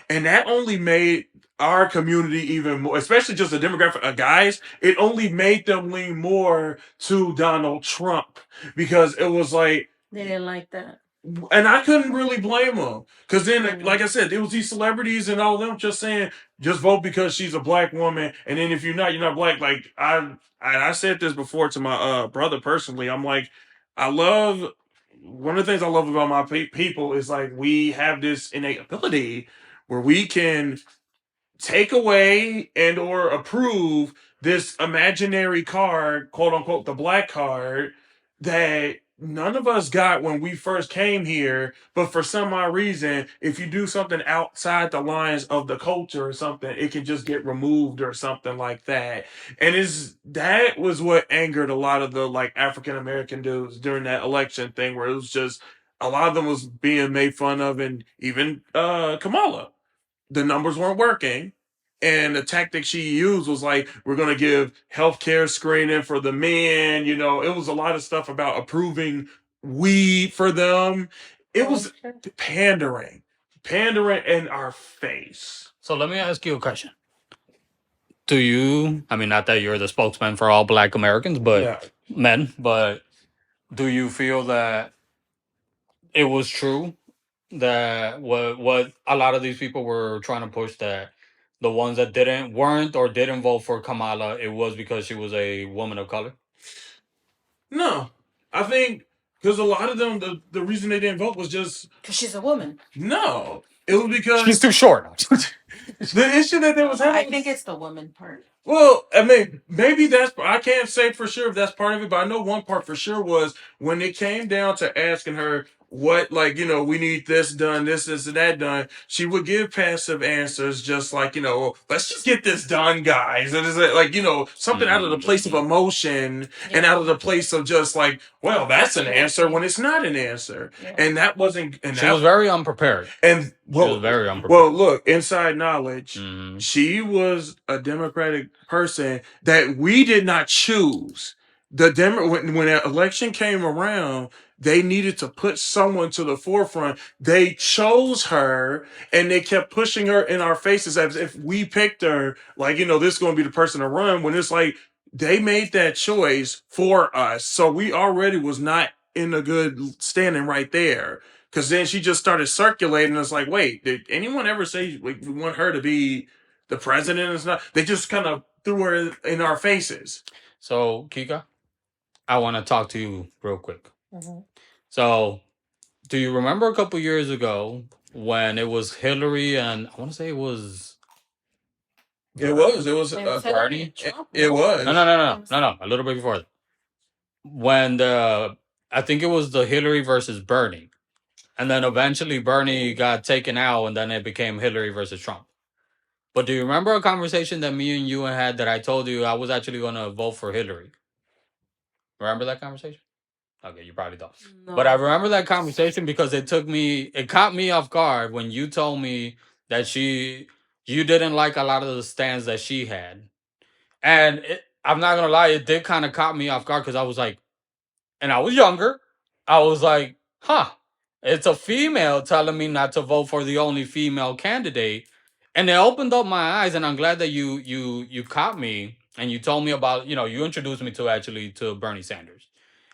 and that only made our community even more, especially just the demographic of guys. It only made them lean more to Donald Trump because it was like, They didn't like that. and I couldn't really blame them because then, like I said, it was these celebrities and all of them just saying, just vote because she's a black woman, and then if you're not black. Like, I said this before to my brother personally. I'm like, I love one of the things I love about my people is like we have this innate ability where we can take away and or approve this imaginary card, quote unquote, the black card, that none of us got when we first came here. But for some odd reason, if you do something outside the lines of the culture or something, it can just get removed or something like that. And that was what angered a lot of the like African American dudes during that election thing, where it was just a lot of them was being made fun of, and even Kamala, the numbers weren't working. And the tactic she used was like, we're going to give healthcare screening for the men. It was a lot of stuff about approving weed for them. It was pandering in our face. So let me ask you a question. Do you, I mean, not that you're the spokesman for all black Americans, but men, but do you feel that it was true that what a lot of these people were trying to push, that the ones that weren't or didn't vote for Kamala, it was because she was a woman of color? No, I think because a lot of them, the reason they didn't vote was just because she's a woman. No, it was because she's too short. The issue that they was having. I think it's the woman part. Well, I mean, maybe I can't say for sure if that's part of it, but I know one part for sure was when it came down to asking her what, like, we need this done, this, and that done, she would give passive answers, just like, let's just get this done, guys. And it's like, something out of the place of emotion and out of the place of just like, well, that's an answer when it's not an answer. Yeah. And that wasn't. And she was very unprepared. And she was very unprepared. Well, look, inside knowledge, she was a Democratic person that we did not choose. When that election came around, they needed to put someone to the forefront. They chose her, and they kept pushing her in our faces as if we picked her. Like, this is going to be the person to run. When it's like they made that choice for us, so we already was not in a good standing right there. Because then she just started circulating. It's like, wait, did anyone ever say we want her to be the president? It's not. They just kind of threw her in our faces. So, Kika, I want to talk to you real quick. So, do you remember a couple years ago when it was Hillary and I want to say it was Bernie? It was. No. A little bit before that. When I think it was the Hillary versus Bernie. And then eventually Bernie got taken out, and then it became Hillary versus Trump. But do you remember a conversation that me and you had that I told you I was actually going to vote for Hillary? Remember that conversation? Okay, you probably don't. No. But I remember that conversation because it caught me off guard when you told me that you didn't like a lot of the stands that she had. And I'm not going to lie, it did kind of caught me off guard because I was like, and I was younger. I was like, huh, it's a female telling me not to vote for the only female candidate. And it opened up my eyes, and I'm glad that you caught me and you told me about, you introduced me to actually to Bernie Sanders.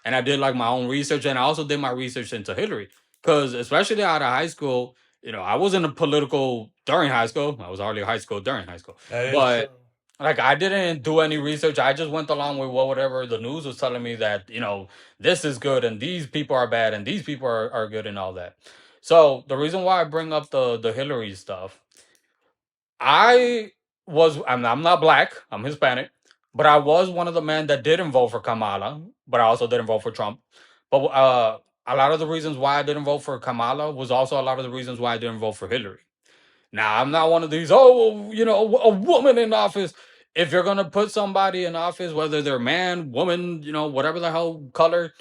And I did like my own research, and I also did my research into Hillary. Because especially out of high school, I wasn't a political during high school. I was hardly high school during high school. That is But true. like I didn't do any research. I just went along with whatever the news was telling me that, this is good and these people are bad and these people are good and all that. So the reason why I bring up the Hillary stuff, I'm not black, I'm Hispanic, but I was one of the men that didn't vote for Kamala, but I also didn't vote for Trump. But a lot of the reasons why I didn't vote for Kamala was also a lot of the reasons why I didn't vote for Hillary. Now, I'm not one of these, a woman in office. If you're going to put somebody in office, whether they're man, woman, whatever the hell color,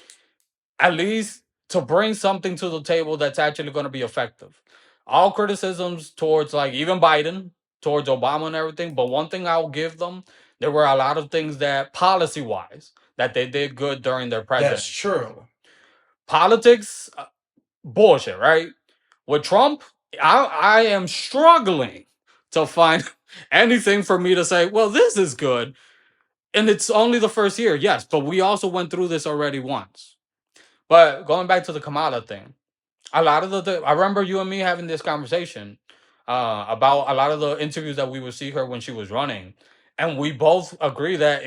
at least to bring something to the table that's actually going to be effective. All criticisms towards, like, even Biden, towards Obama and everything, but one thing I'll give them, there were a lot of things that policy wise that they did good during their presidency. That's true. Politics, bullshit, right? With Trump, I am struggling to find anything for me to say, well, this is good. And it's only the first year, yes, but we also went through this already once. But going back to the Kamala thing, a lot of I remember you and me having this conversation about a lot of the interviews that we would see her when she was running, and we both agree that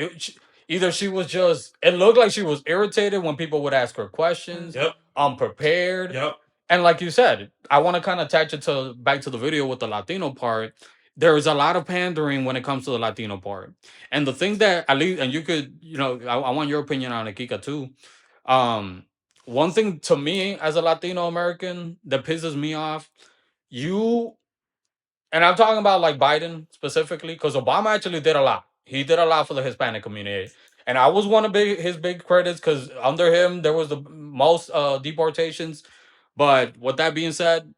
either she was just, it looked like she was irritated when people would ask her questions, Yep. unprepared, Yep. and like you said, I want to kind of attach it to back to the video with the Latino part. There is a lot of pandering when it comes to the Latino part, and the thing that at least, and you could, I want your opinion on it, Kika, too. One thing to me as a Latino American that pisses me off, you, and I'm talking about like Biden specifically, because Obama actually did a lot. He did a lot for the Hispanic community. And I was one of his big credits because under him there was the most deportations. But with that being said,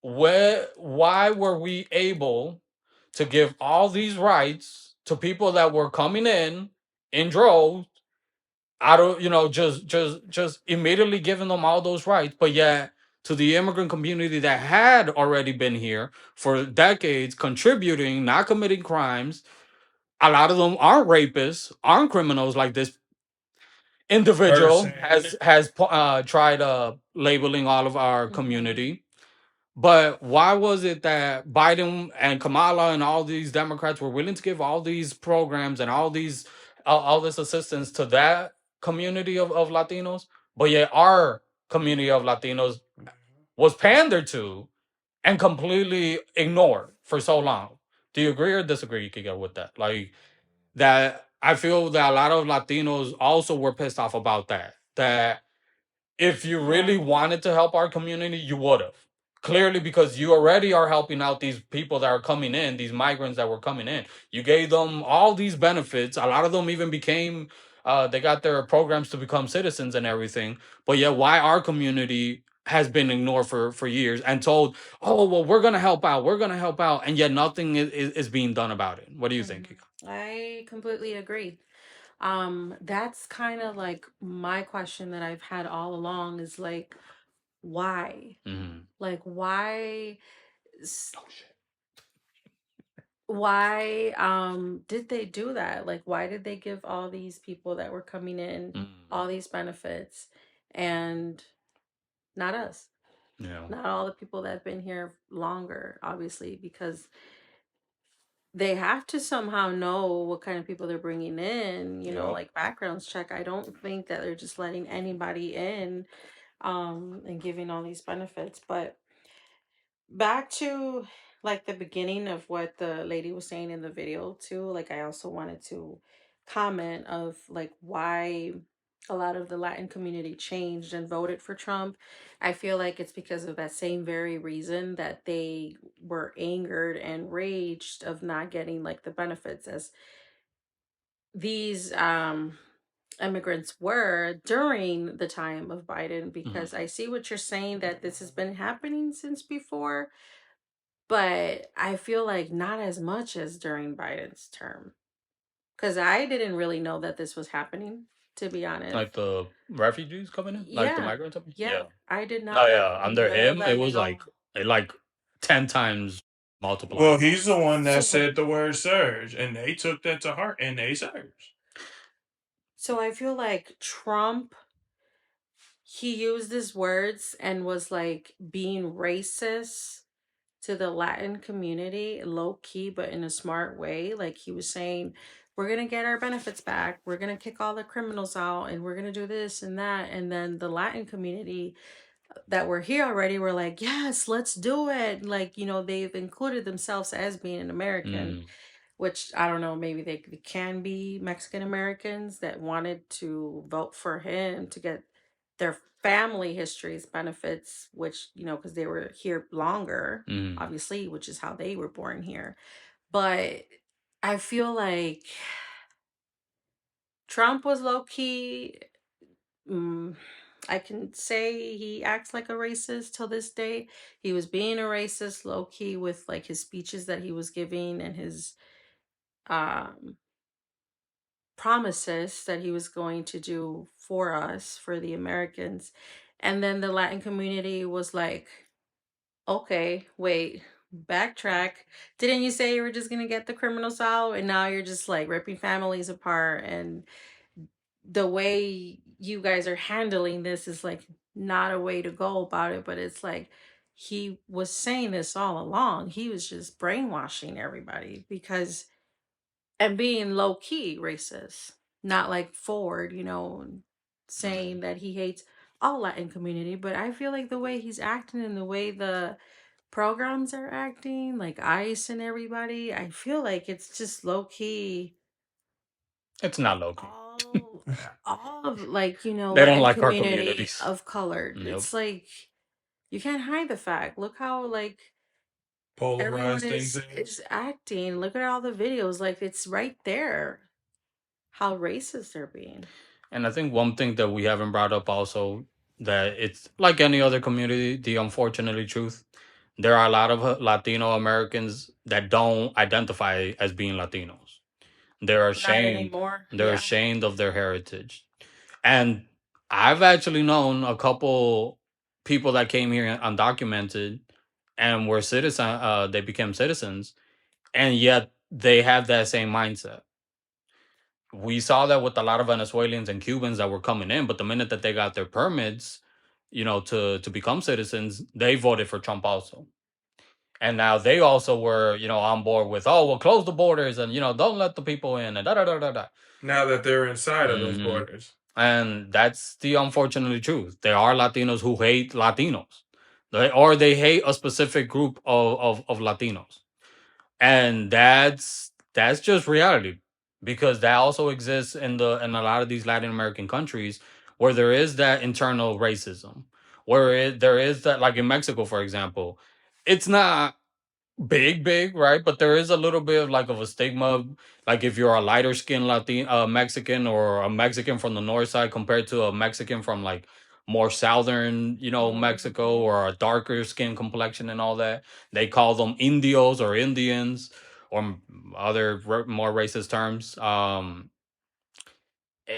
why were we able to give all these rights to people that were coming in droves, out of, just immediately giving them all those rights, but yet to the immigrant community that had already been here for decades, contributing, not committing crimes, a lot of them aren't rapists, aren't criminals like this individual has tried labeling all of our community. But why was it that Biden and Kamala and all these Democrats were willing to give all these programs and all this assistance to that community of Latinos, but yet our community of Latinos was pandered to and completely ignored for so long? Do you agree or disagree, Kika, with that? Like that, I feel that a lot of Latinos also were pissed off about that. That if you really wanted to help our community, you would have. Clearly, because you already are helping out these people that are coming in, these migrants that were coming in. You gave them all these benefits. A lot of them even became, they got their programs to become citizens and everything. But yet, why our community has been ignored for years and told, oh, well, we're going to help out. We're going to help out. And yet nothing is being done about it. What do you think, Kika? I completely agree. That's kind of like my question that I've had all along is like, why? Mm-hmm. Like, why? Oh, shit. Why did they do that? Like, why did they give all these people that were coming in all these benefits and not us? Yeah. Not all the people that have been here longer, obviously, because they have to somehow know what kind of people they're bringing in, Yep. like backgrounds check. I don't think that they're just letting anybody in and giving all these benefits. But back to like the beginning of what the lady was saying in the video too, like I also wanted to comment of like why a lot of the Latin community changed and voted for Trump. I feel like it's because of that same very reason that they were angered and raged of not getting like the benefits as these immigrants were during the time of Biden, because I see what you're saying that this has been happening since before, but I feel like not as much as during Biden's term. Because I didn't really know that this was happening. to be honest. Like the refugees coming in, like the Yeah, migrants. yeah. I did Oh not yeah, under know him, that it was at all. like 10 times multiplied. Well, he's the one that So- said the word surge, and they took that to heart, and they surged. So I feel like Trump, he used his words and was like being racist to the Latin community, low key, but in a smart way. Like he was saying, we're going to get our benefits back. We're going to kick all the criminals out and we're going to do this and that. And then the Latin community that were here already were like, yes, let's do it. Like, you know, they've included themselves as being an American, which I don't know, maybe they can be Mexican Americans that wanted to vote for him to get their family histories benefits, which, you know, because they were here longer, obviously, which is how they were born here. But I feel like Trump was low key. I can say he acts like a racist till this day. He was being a racist low key with like his speeches that he was giving and his um promises that he was going to do for us, for the Americans. And then the Latin community was like, okay, wait, backtrack. Didn't you say you were just going to get the criminals out? And now you're just like ripping families apart. And the way you guys are handling this is like not a way to go about it. But it's like, he was saying this all along. He was just brainwashing everybody because and being low key racist, not like forward, you know, saying that he hates all Latin community. But I feel like the way he's acting and the way the programs are acting, like ICE and everybody, I feel like it's just low key. It's not low key. All of like, you know, They don't Latin like our community communities. of color. Yep. It's like you can't hide the fact. Look how like everyone Polarized things. is acting. Look at all the videos. Like it's right there. How racist they're being. And I think one thing that we haven't brought up also, that it's like any other community, the unfortunately truth, there are a lot of Latino Americans that don't identify as being Latinos. They're Not ashamed. anymore. They're Yeah. ashamed of their heritage. And I've actually known a couple people that came here undocumented and were citizen. They became citizens, and yet they have that same mindset. We saw that with a lot of Venezuelans and Cubans that were coming in, but the minute that they got their permits, you know, to become citizens, they voted for Trump also. And now they also were, you know, on board with, oh, well, close the borders and, you know, don't let the people in and da da da da da. Now that they're inside of those borders. And that's the unfortunately truth. There are Latinos who hate Latinos, or they hate a specific group of Latinos. And that's just reality, because that also exists in a lot of these Latin American countries where there is that internal racism, where there is that, like in Mexico, for example, it's not big, right? But there is a little bit of like of a stigma, like if you're a lighter skinned Mexican, or a Mexican from the north side compared to a Mexican from like more southern, you know, Mexico, or a darker skin complexion and all that. They call them Indios or Indians, or other more racist terms.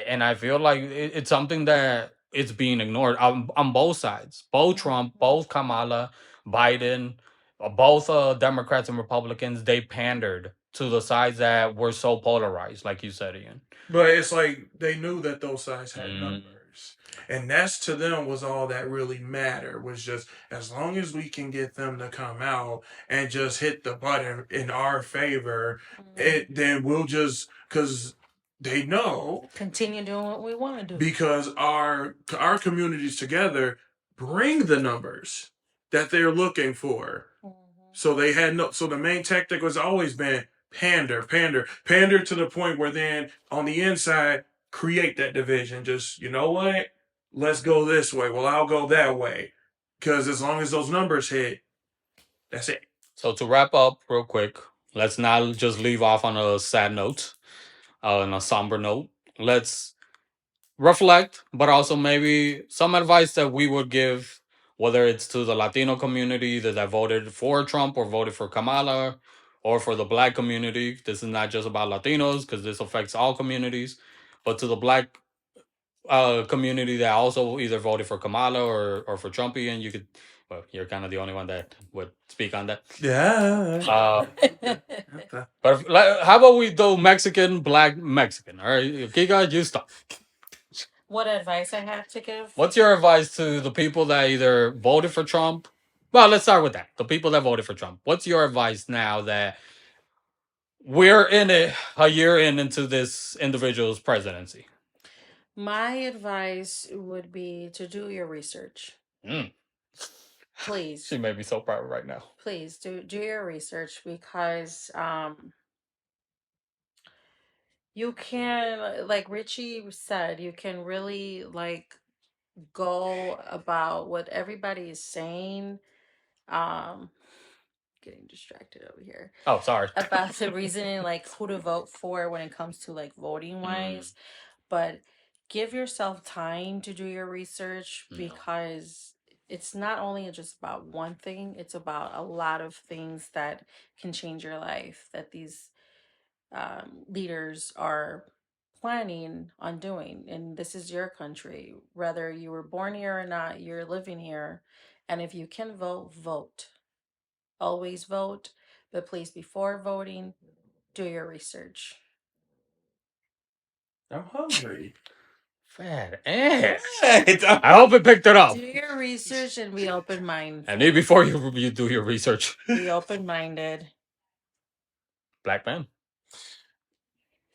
And I feel like it's something that it's being ignored on both sides, both Trump, both Kamala, Biden, both Democrats and Republicans. They pandered to the sides that were so polarized, like you said, Ian. But it's like they knew that those sides had numbers. And that's, to them, was all that really mattered, was just as long as we can get them to come out and just hit the button in our favor, then we'll just, because they know, continue doing what we want to do, because our communities together bring the numbers that they're looking for. So they had so the main tactic was always been pander to the point where then on the inside create that division. Just, you know what, let's go this way, well, I'll go that way, because as long as those numbers hit, that's it. So to wrap up real quick, let's not just leave off on a sad note, on a somber note. Let's reflect, but also maybe some advice that we would give, whether it's to the Latino community that voted for Trump or voted for Kamala, or for the Black community. This is not just about Latinos, because this affects all communities, but to the Black community that also either voted for Kamala or for Trumpian, you could. Well, you're kind of the only one that would speak on that. Yeah. But how about we do Mexican, black, Mexican? All right, Kika, you stop. What advice I have to give? What's your advice to the people that either voted for Trump? Well, let's start with that. The people that voted for Trump. What's your advice now that we're in it a year into this individual's presidency? My advice would be to do your research. Mm. Please. She made me so proud right now. Please do your research, because you can, like Richie said, you can really like go about what everybody is saying. Getting distracted over here. Oh, sorry. About the reasoning, like who to vote for when it comes to like voting wise. But give yourself time to do your research, because it's not only just about one thing, it's about a lot of things that can change your life, that these leaders are planning on doing. And this is your country, whether you were born here or not, you're living here. And if you can vote, vote. Always vote. But please, before voting, do your research. I'm hungry. Fat ass. I I hope it picked it up. Do your research and be open minded. And then before you do your research, Be open minded. black man.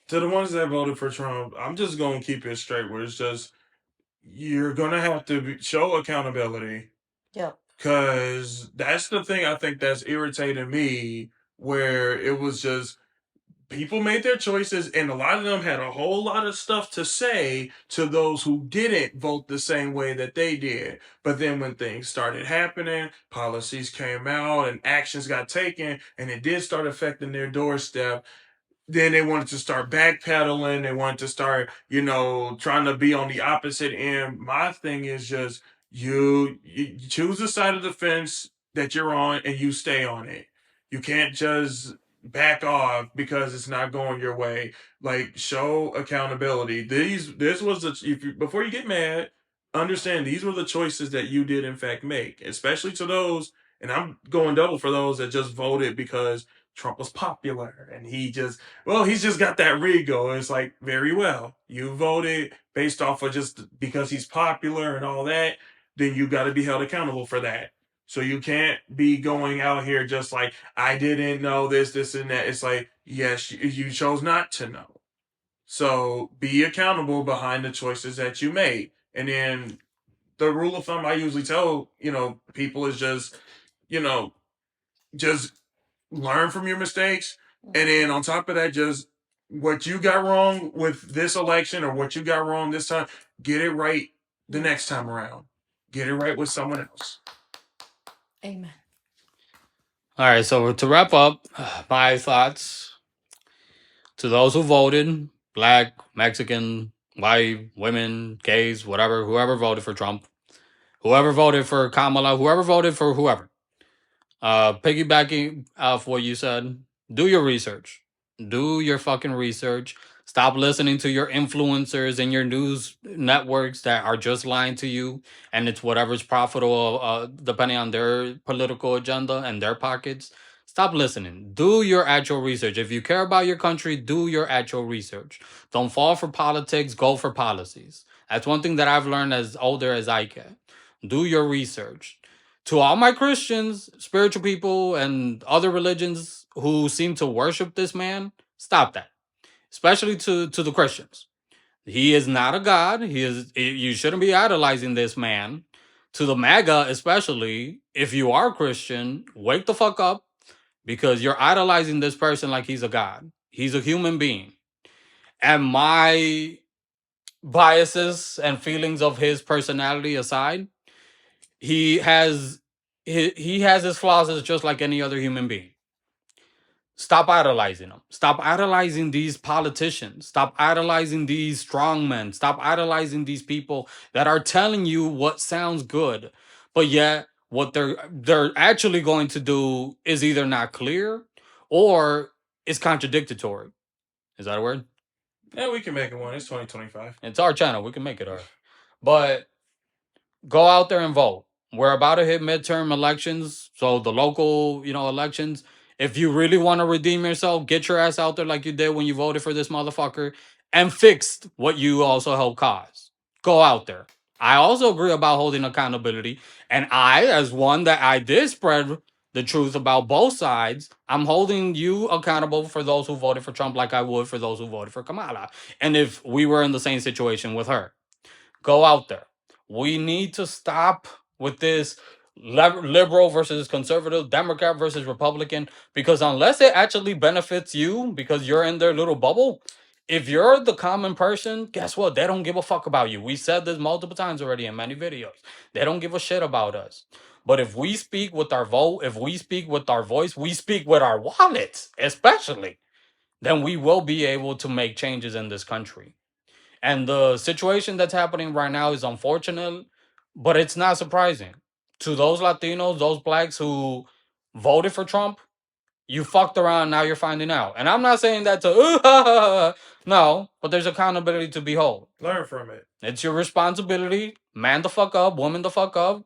To the ones that voted for Trump, I'm just going to keep it straight where it's just, you're going to have to show accountability. Yep. Because that's the thing I think that's irritating me, where it was just people made their choices, and a lot of them had a whole lot of stuff to say to those who didn't vote the same way that they did. But then when things started happening, policies came out and actions got taken, and it did start affecting their doorstep, then they wanted to start backpedaling. They wanted to start, trying to be on the opposite end. My thing is just you choose the side of the fence that you're on and you stay on it. You can't just back off because it's not going your way. Like, show accountability. This was before you get mad, understand these were the choices that you did in fact make, especially to those, and I'm going double for those that just voted because Trump was popular and he's just got that Rigo. It's like, very well, you voted based off of just because he's popular and all that, then you got to be held accountable for that. So you can't be going out here just like, I didn't know this, and that. It's like, yes, you chose not to know. So be accountable behind the choices that you made. And then the rule of thumb I usually tell, people is just learn from your mistakes, and then on top of that, just what you got wrong with this election or what you got wrong this time, get it right the next time around. Get it right with someone else. Amen. All right, so to wrap up, my thoughts to those who voted, black, Mexican, white, women, gays, whatever, whoever voted for Trump, whoever voted for Kamala, whoever voted for whoever. Piggybacking off what you said, do your research. Do your fucking research. Stop listening to your influencers and your news networks that are just lying to you, and it's whatever's profitable, depending on their political agenda and their pockets. Stop listening. Do your actual research. If you care about your country, do your actual research. Don't fall for politics. Go for policies. That's one thing that I've learned as older as I get. Do your research. To all my Christians, spiritual people, and other religions who seem to worship this man, stop that. Especially to the Christians. He is not a god. You shouldn't be idolizing this man. To the MAGA, especially, if you are Christian, wake the fuck up, because you're idolizing this person like he's a god. He's a human being. And my biases and feelings of his personality aside, he has his flaws as just like any other human being. Stop idolizing them. Stop idolizing these politicians. Stop idolizing these strongmen. Stop idolizing these people that are telling you what sounds good, but yet what they're actually going to do is either not clear or is contradictory. Is that a word? Yeah, we can make it one. It's 2025. It's our channel. We can make it ours. But go out there and vote. We're about to hit midterm elections, so the local, elections. If you really want to redeem yourself, get your ass out there like you did when you voted for this motherfucker and fixed what you also helped cause. Go out there. I also agree about holding accountability. And I, as one that I did spread the truth about both sides, I'm holding you accountable for those who voted for Trump like I would for those who voted for Kamala. And if we were in the same situation with her, go out there. We need to stop with this liberal versus conservative, Democrat versus Republican, because unless it actually benefits you because you're in their little bubble, if you're the common person, guess what? They don't give a fuck about you. We said this multiple times already in many videos. They don't give a shit about us. But if we speak with our vote, if we speak with our voice, we speak with our wallets, especially, then we will be able to make changes in this country. And the situation that's happening right now is unfortunate, but it's not surprising. To those Latinos, those blacks who voted for Trump, you fucked around, now you're finding out. And I'm not saying that to, no, but there's accountability to behold. Learn from it. It's your responsibility. Man the fuck up, woman the fuck up.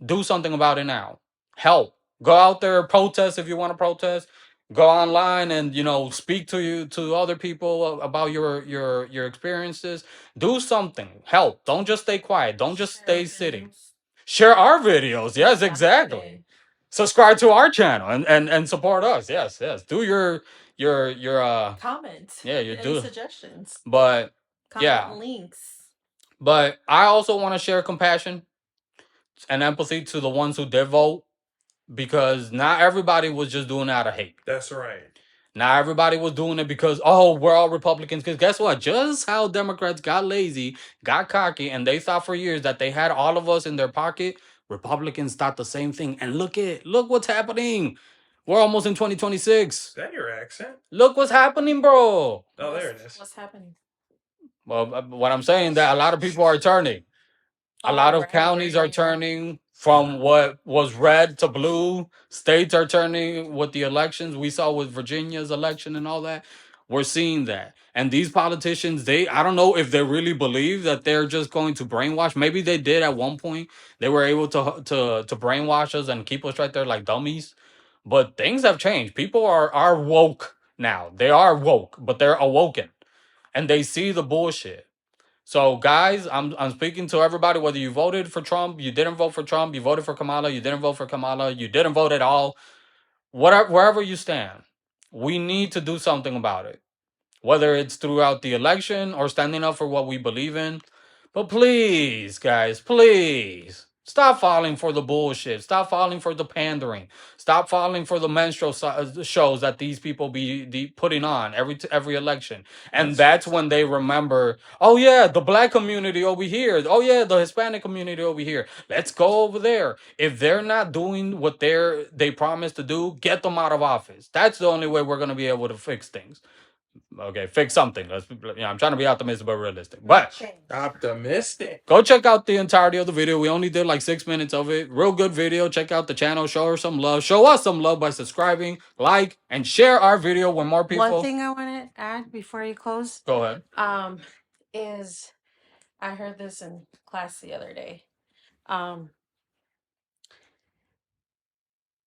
Do something about it now. Help. Go out there, protest if you want to protest. Go online and speak to other people about your experiences. Do something. Help. Don't just stay quiet. Don't just stay sitting. Share our videos. Yes, exactly. Subscribe to our channel and support us. Yes, yes. Do your comments. Yeah, you Any do suggestions. But Comment links. But I also want to share compassion and empathy to the ones who did vote, because not everybody was just doing it out of hate. That's right. Not everybody was doing it because, oh, we're all Republicans. Because guess what? Just how Democrats got lazy, got cocky, and they thought for years that they had all of us in their pocket, Republicans thought the same thing. And look what's happening. We're almost in 2026. Is that your accent? Look what's happening, bro. Oh, there it is. What's happening? Well, what I'm saying that a lot of people are turning. A lot of counties are turning from what was red to blue. States are turning with the elections. We saw with Virginia's election and all that. We're seeing that. And these politicians, I don't know if they really believe that they're just going to brainwash. Maybe they did at one point. They were able to brainwash us and keep us right there like dummies. But things have changed. People are woke now. They are woke, but they're awoken. And they see the bullshit. So, guys, I'm speaking to everybody, whether you voted for Trump, you didn't vote for Trump, you voted for Kamala, you didn't vote for Kamala, you didn't vote at all, whatever, wherever you stand, we need to do something about it. Whether it's throughout the election or standing up for what we believe in. But please, guys, please, stop falling for the bullshit. Stop falling for the pandering. Stop falling for the menstrual shows that these people be putting on every election. And that's when they remember, oh yeah, the black community over here. Oh yeah, the Hispanic community over here. Let's go over there. If they're not doing what they promised to do, get them out of office. That's the only way we're going to be able to fix things. Okay, fix something. I'm trying to be optimistic but realistic. But optimistic. Go check out the entirety of the video. We only did like 6 minutes of it. Real good video. Check out the channel. Show her some love. Show us some love by subscribing, like, and share our video with more people. One thing I want to add before you close. Go ahead. Is I heard this in class the other day.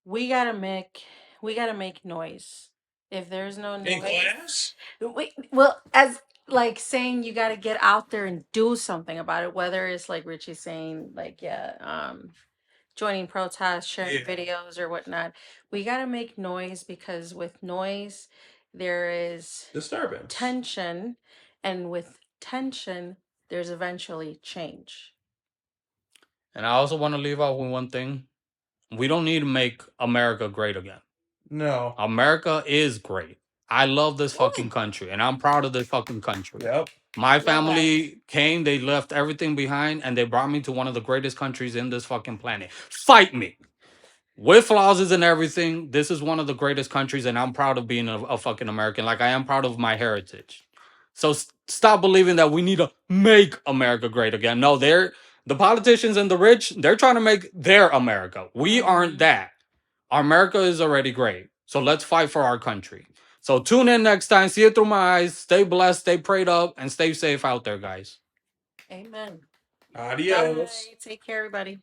We gotta make noise. If there's no noise in class, well, as like saying you got to get out there and do something about it, whether it's like Richie's saying, like, joining protests, sharing videos or whatnot. We got to make noise, because with noise there is disturbance, tension, and with tension there's eventually change. And I also want to leave out with one thing. We don't need to make America great again. No. America is great. I love this fucking country, and I'm proud of this fucking country. Yep. My family came, they left everything behind, and they brought me to one of the greatest countries in this fucking planet. Fight me. With flaws and everything, this is one of the greatest countries, and I'm proud of being a fucking American. Like, I am proud of my heritage. So stop believing that we need to make America great again. No, the politicians and the rich, they're trying to make their America. We aren't that. Our America is already great. So let's fight for our country. So tune in next time. See it through my eyes. Stay blessed, stay prayed up, and stay safe out there, guys. Amen. Adios. Bye. Take care, everybody.